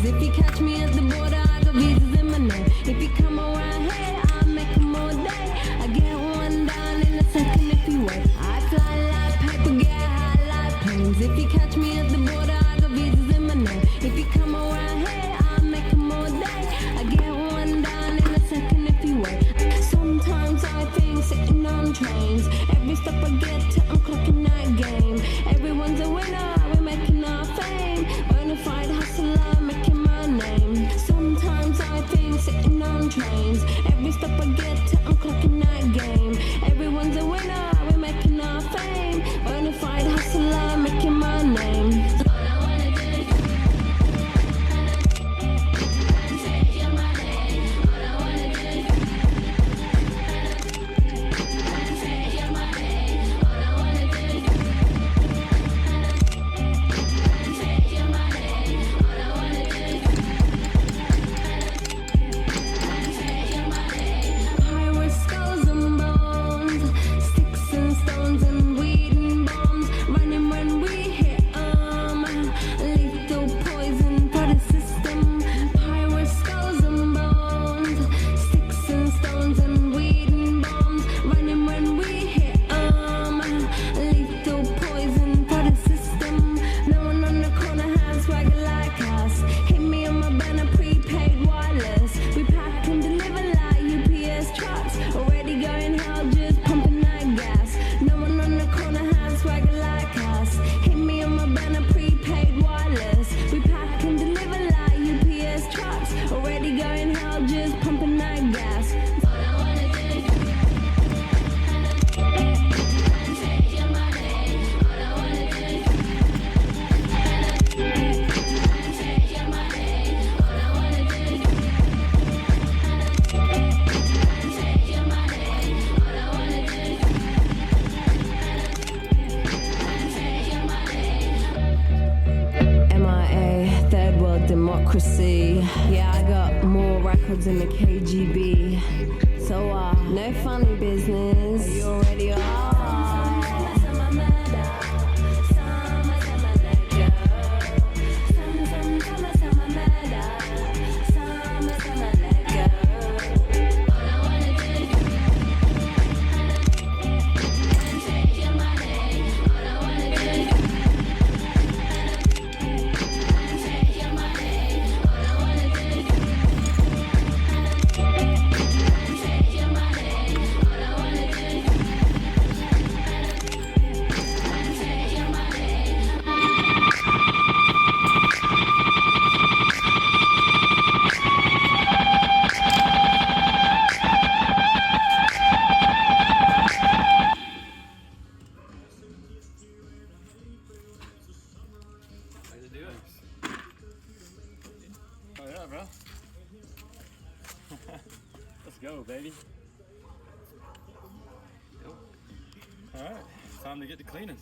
If you catch me at the border, I got visas in my name. If you come around here, I'll make them all day. I get one down in a second if you wait. I fly like paper, get high like planes. If you catch me at the border, I got visas in my name. If you come around here, I'll make them all day. I get one down in a second if you wait. Sometimes I think sitting on trains. Every step I get to, I'm clocking that game. Everyone's a winner, we're making our fame. Bonafide hustler, making my name. Sometimes I think sitting on trains. Every step I get to, I'm clocking that game. Everyone's a winner, we're making our fame. Bonafide hustler, making my name. Democracy. Yeah, I got more records than the KGB. So, no funny business. You already are. Oh yeah, bro. Let's go, baby. Alright, time to get to cleaning.